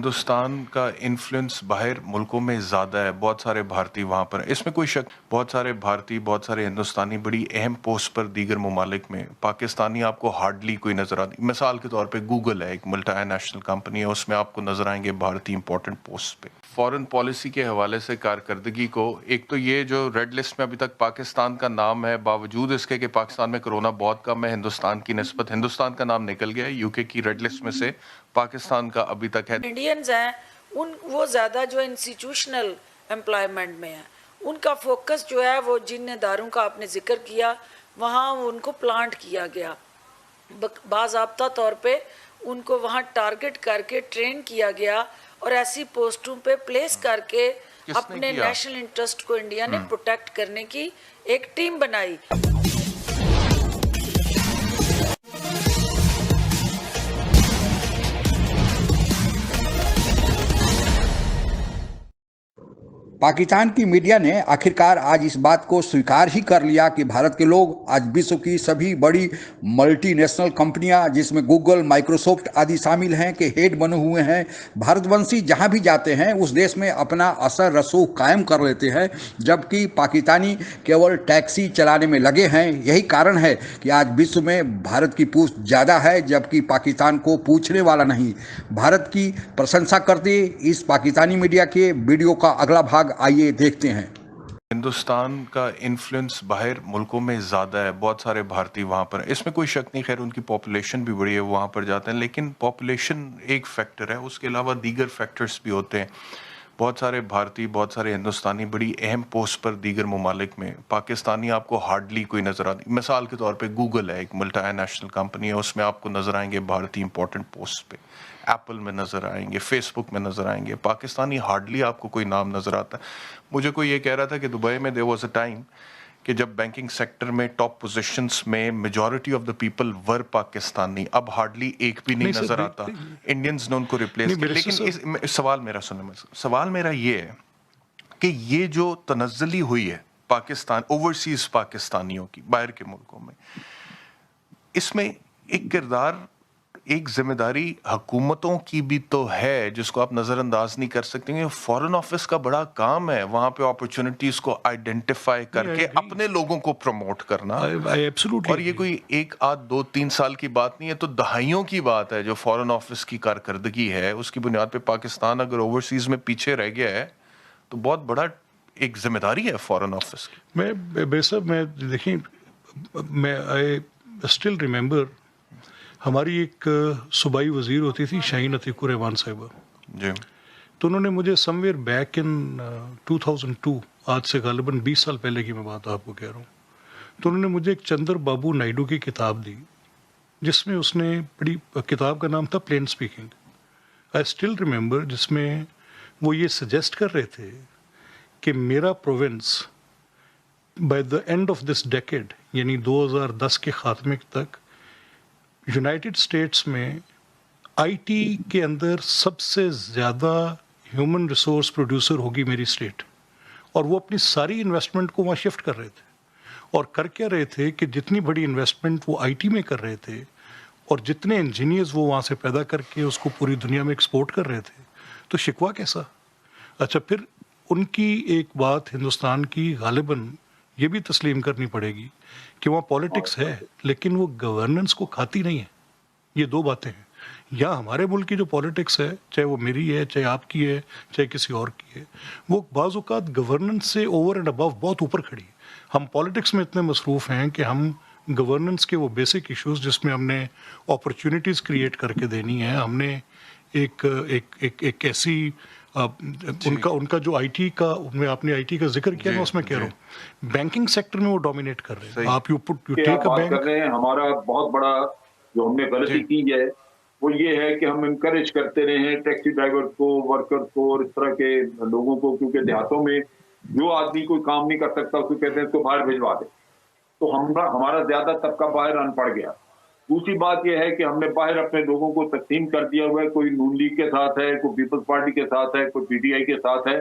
हिंदुस्तान का इन्फ्लुएंस बाहर मुल्कों में ज़्यादा है, बहुत सारे भारतीय वहाँ पर हैं, इसमें कोई शक। बहुत सारे भारतीय, बहुत सारे हिंदुस्तानी बड़ी अहम पोस्ट पर दीगर ममालिक में, पाकिस्तानी आपको हार्डली कोई नज़र आती। मिसाल के तौर पे गूगल है, एक मल्टी नेशनल कंपनी है, उसमें आपको नज़र आएंगे भारतीय इंपॉर्टेंट पोस्ट पे। फॉरेन पॉलिसी के हवाले से कारकर्दगी को, एक तो ये जो रेड लिस्ट में अभी तक पाकिस्तान का नाम है, बावजूद इसके कि पाकिस्तान में कोरोना बहुत कम है, हिंदुस्तान की निस्बत हिंदुस्तान का नाम निकल गया है यूके की रेड लिस्ट में से, पाकिस्तान का अभी तक है। इंडियंस हैं वो ज़्यादा जो इंस्टीट्यूशनल एम्प्लॉयमेंट में है, उनका फोकस जो है वो जिन इदारों का आपने जिक्र किया वहाँ उनको प्लांट किया गया, बाज़ाब्ता तौर पे उनको वहाँ टारगेट करके ट्रेन किया गया और ऐसी पोस्टों पे प्लेस करके अपने नेशनल इंटरेस्ट को इंडिया ने प्रोटेक्ट करने की एक टीम बनाई। पाकिस्तान की मीडिया ने आखिरकार आज इस बात को स्वीकार ही कर लिया कि भारत के लोग आज विश्व की सभी बड़ी मल्टीनेशनल कंपनियां जिसमें गूगल, माइक्रोसॉफ्ट आदि शामिल हैं के हेड बने हुए हैं। भारतवंशी जहां भी जाते हैं उस देश में अपना असर रसूख कायम कर लेते हैं, जबकि पाकिस्तानी केवल टैक्सी चलाने में लगे हैं। यही कारण है कि आज विश्व में भारत की पूछ ज़्यादा है, जबकि पाकिस्तान को पूछने वाला नहीं। भारत की प्रशंसा करते इस पाकिस्तानी मीडिया के वीडियो का अगला भाग आइए देखते हैं। हिंदुस्तान का इन्फ्लुएंस बाहर मुल्कों में ज़्यादा है, बहुत सारे भारतीय वहाँ पर हैं, इसमें कोई शक नहीं। खैर उनकी पॉपुलेशन भी बड़ी है, वहाँ पर जाते हैं, लेकिन पॉपुलेशन एक फैक्टर है, उसके अलावा दीगर फैक्टर्स भी होते हैं। बहुत सारे भारतीय, बहुत सारे हिंदुस्तानी बड़ी अहम पोस्ट पर दीगर ममालिक में, पाकिस्तानी आपको हार्डली कोई नज़र आती। मिसाल के तौर पे गूगल है, एक मल्टी नेशनल कंपनी है, उसमें आपको नज़र आएंगे भारतीय इंपॉर्टेंट पोस्ट पे। एप्पल में नज़र आएंगे, फेसबुक में नज़र आएंगे, पाकिस्तानी हार्डली आपको कोई नाम नज़र आता है। मुझे कोई ये कह रहा था कि दुबई में देयर वाज अ टाइम कि जब बैंकिंग सेक्टर में टॉप पोजीशंस में majority of the people were Pakistani, अब हार्डली एक भी नहीं नज़र आता। इंडियंस ने उनको रिप्लेस किया। लेकिन सवाल मेरा सुनो, सवाल मेरा ये है कि ये जो तनज़्ज़ुली हुई है पाकिस्तान, ओवरसीज पाकिस्तानियों की बाहर के मुल्कों में, इसमें एक किरदार, एक जिम्मेदारी हुकूमतों की भी तो है जिसको आप नज़रअंदाज नहीं कर सकते। फॉरेन ऑफिस का बड़ा काम है वहाँ पे अपॉर्चुनिटीज को आइडेंटिफाई करके अपने लोगों को प्रमोट करना। और ये कोई एक आध 2-3 साल की बात नहीं है, तो दहाइयों की बात है जो फॉरेन ऑफिस की कारकर्दगी है। उसकी बुनियाद पे पाकिस्तान अगर ओवरसीज में पीछे रह गया है तो बहुत बड़ा एक जिम्मेदारी है फॉरेन ऑफिस की। मैं देखिए, मैं आई स्टिल रिमेंबर हमारी एक सूबाई वज़ीर होती थी शाहीन अतीकुर रहमान साहिबा जी। तो उन्होंने मुझे समवेयर बैक इन 2002, आज से गालिबन 20 साल पहले की मैं बात आपको कह रहा हूँ, तो उन्होंने मुझे एक चंद्र बाबू नायडू की किताब दी, जिसमें उसने बड़ी, किताब का नाम था plain speaking. I still remember, जिसमें वो ये सजेस्ट कर रहे थे कि मेरा province by the end of this decade, यानी 2010 के खात्मे तक, यूनाइटेड स्टेट्स में आईटी के अंदर सबसे ज़्यादा ह्यूमन रिसोर्स प्रोड्यूसर होगी मेरी स्टेट। और वो अपनी सारी इन्वेस्टमेंट को वहाँ शिफ्ट कर रहे थे, और कर क्या रहे थे कि जितनी बड़ी इन्वेस्टमेंट वो आईटी में कर रहे थे और जितने इंजीनियर्स वो वहाँ से पैदा करके उसको पूरी दुनिया में एक्सपोर्ट कर रहे थे, तो शिकवा कैसा। अच्छा, फिर उनकी एक बात हिंदुस्तान की गालिबन ये भी तस्लीम करनी पड़ेगी कि वहाँ पॉलिटिक्स है लेकिन वो गवर्नेंस को खाती नहीं है। ये दो बातें हैं। या हमारे मुल्क की जो पॉलिटिक्स है, चाहे वो मेरी है, चाहे आपकी है, चाहे किसी और की है, वो बाज़ औक़ात गवर्नेंस से ओवर एंड अबव बहुत ऊपर खड़ी है। हम पॉलिटिक्स में इतने मसरूफ़ हैं कि हम गवर्नेंस के वो बेसिक इश्यूज़ जिसमें हमने अपॉर्चुनिटीज़ क्रिएट करके देनी है, हमने एक ऐसी उनका जो आईटी का, उनमें आपने आईटी का जिक्र किया, मैं उसमें कह रहा हूँ बैंकिंग सेक्टर में वो डोमिनेट कर रहे हैं। आप यू टेक अ बैंक कर रहे हैं। हमारा बहुत बड़ा जो हमने गलती की है वो ये है कि हम इनकरेज करते रहे हैं टैक्सी ड्राइवर को, वर्कर को और इस तरह के लोगों को, क्योंकि देहातों में जो आदमी कोई काम नहीं कर सकता उसको कहते हैं इसको बाहर भिजवा दे। तो हमारा ज्यादा तबका बाहर अनपढ़ गया। दूसरी बात यह है कि हमने बाहर अपने लोगों को तकसीम कर दिया हुआ है, कोई नून लीग के साथ है, कोई पीपल्स पार्टी के साथ है, कोई पीटीआई के साथ है,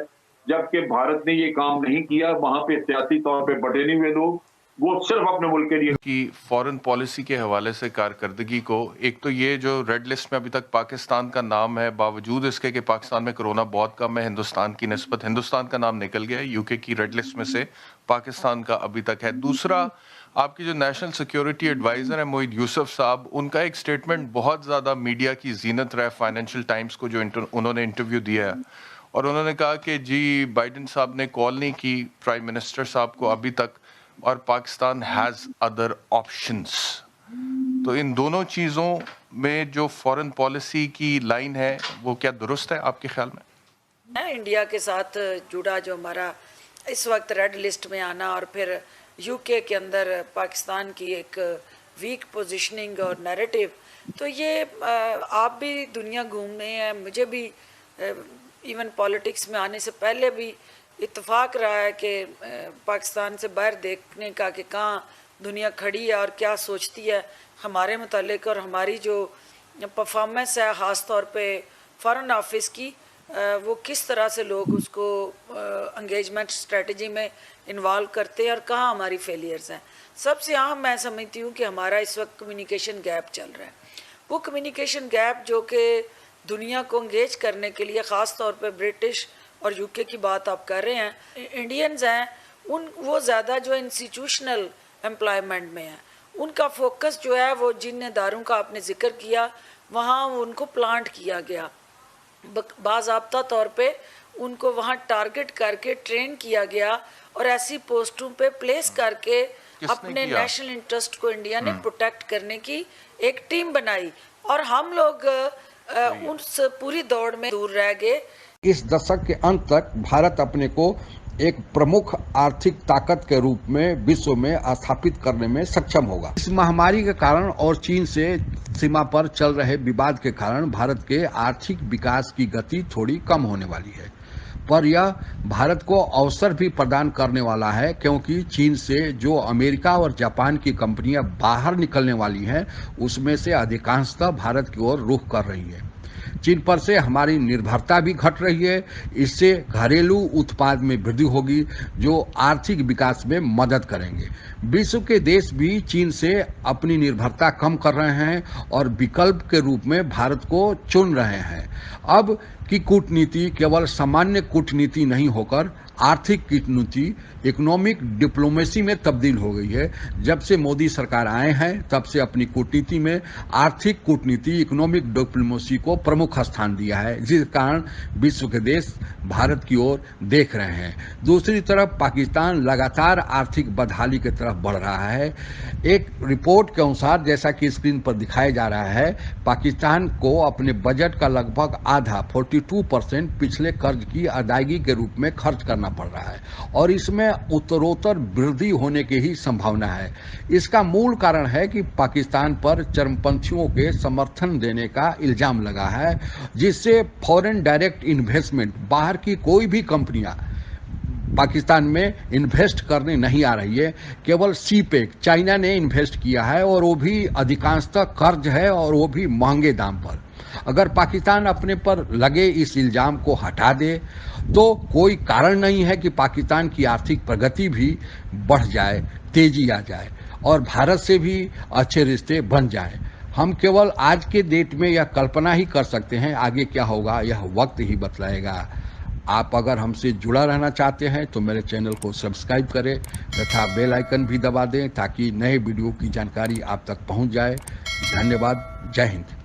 जबकि भारत ने ये काम नहीं किया। वहां पे सियासी तौर पे बटे नहीं हुए लोग वो सिर्फ अपने मुल्क के लिए। कि फॉरेन पॉलिसी के हवाले से कारकर्दगी को, एक तो ये जो रेड लिस्ट में अभी तक पाकिस्तान का नाम है, बावजूद इसके कि पाकिस्तान में कोरोना बहुत कम है हिंदुस्तान की निस्बत, हिंदुस्तान का नाम निकल गया है यूके की रेड लिस्ट में से, पाकिस्तान का अभी तक है। दूसरा, आपकी जो नेशनल सिक्योरिटी एडवाइजर है मोहित यूसुफ साहब, उनका एक स्टेटमेंट बहुत ज़्यादा मीडिया की जीनत रहा है फाइनेंशियल टाइम्स को, जो उन्होंने इंटरव्यू दिया है, और उन्होंने कहा कि जी बाइडेन साहब ने कॉल नहीं की प्राइम मिनिस्टर साहब को अभी तक, और पाकिस्तान हैज़ अदर ऑप्शंस। तो इन दोनों चीज़ों में जो फॉरेन पॉलिसी की लाइन है वो क्या दुरुस्त है आपके ख्याल में? इंडिया के साथ जुड़ा जो हमारा इस वक्त रेड लिस्ट में आना और फिर यूके के अंदर पाकिस्तान की एक वीक पोजीशनिंग और नैरेटिव, तो ये आप भी दुनिया घूमने हैं, मुझे भी इवन पॉलिटिक्स में आने से पहले भी इत्तेफाक रहा है कि पाकिस्तान से बाहर देखने का कि कहाँ दुनिया खड़ी है और क्या सोचती है हमारे मुतालिक, और हमारी जो परफॉर्मेंस है ख़ास तौर पे फॉरेन ऑफिस की, वो किस तरह से लोग उसको एंगेजमेंट स्ट्रेटजी में इन्वॉल्व करते हैं और कहाँ हमारी फेलियर्स हैं। सबसे अहम मैं समझती हूँ कि हमारा इस वक्त कम्युनिकेशन गैप चल रहा है। वो कम्युनिकेशन गैप जो कि दुनिया को एंगेज करने के लिए, ख़ास तौर पे ब्रिटिश और यूके की बात आप कर रहे हैं, इंडियंस हैं वो ज़्यादा जो इंस्टीट्यूशनल एम्प्लॉयमेंट में है, उनका फोकस जो है वो जिन इदारों का आपने जिक्र किया वहाँ उनको प्लांट किया गया, बाज़ाब्ता तौर पे उनको वहाँ टारगेट करके ट्रेन किया गया और ऐसी पोस्टों पे प्लेस करके अपने नेशनल इंटरेस्ट को इंडिया ने प्रोटेक्ट करने की एक टीम बनाई, और हम लोग उस पूरी दौड़ में दूर रह गए। इस दशक के अंत तक भारत अपने को एक प्रमुख आर्थिक ताकत के रूप में विश्व में स्थापित करने में सक्षम होगा। इस महामारी के कारण और चीन से सीमा पर चल रहे विवाद के कारण भारत के आर्थिक विकास की गति थोड़ी कम होने वाली है, पर यह भारत को अवसर भी प्रदान करने वाला है, क्योंकि चीन से जो अमेरिका और जापान की कंपनियां बाहर निकलने वाली हैं, उसमें से अधिकांशतः भारत की ओर रुख कर रही है। चीन पर से हमारी निर्भरता भी घट रही है, इससे घरेलू उत्पाद में वृद्धि होगी जो आर्थिक विकास में मदद करेंगे। विश्व के देश भी चीन से अपनी निर्भरता कम कर रहे हैं और विकल्प के रूप में भारत को चुन रहे हैं। अब की कूटनीति केवल सामान्य कूटनीति नहीं होकर आर्थिक कूटनीति, इकोनॉमिक डिप्लोमेसी में तब्दील हो गई है। जब से मोदी सरकार आए हैं तब से अपनी कूटनीति में आर्थिक कूटनीति, इकोनॉमिक डिप्लोमेसी को प्रमुख स्थान दिया है, जिस कारण विश्व के देश भारत की ओर देख रहे हैं। दूसरी तरफ पाकिस्तान लगातार आर्थिक बदहाली की तरफ बढ़ रहा है। एक रिपोर्ट के अनुसार, जैसा कि स्क्रीन पर दिखाया जा रहा है, पाकिस्तान को अपने बजट का लगभग आधा 42% पिछले कर्ज की अदायगी के रूप में खर्च करना पड़ रहा है, और इसमें उत्तरोत्तर वृद्धि होने की ही संभावना है। इसका मूल कारण है कि पाकिस्तान पर चरमपंथियों के समर्थन देने का इल्जाम लगा है, जिससे फॉरेन डायरेक्ट इन्वेस्टमेंट, बाहर की कोई भी कंपनियां पाकिस्तान में इन्वेस्ट करने नहीं आ रही है। केवल सीपेक चाइना ने इन्वेस्ट किया है, और वो भी अधिकांशतः कर्ज है, और वो भी महंगे दाम पर। अगर पाकिस्तान अपने पर लगे इस इल्जाम को हटा दे तो कोई कारण नहीं है कि पाकिस्तान की आर्थिक प्रगति भी बढ़ जाए, तेजी आ जाए और भारत से भी अच्छे रिश्ते बन जाए। हम केवल आज के डेट में यह कल्पना ही कर सकते हैं, आगे क्या होगा यह वक्त ही बतलाएगा। आप अगर हमसे जुड़ा रहना चाहते हैं तो मेरे चैनल को सब्सक्राइब करें तथा बेल आइकन भी दबा दें, ताकि नए वीडियो की जानकारी आप तक पहुंच जाए। धन्यवाद। जय हिंद।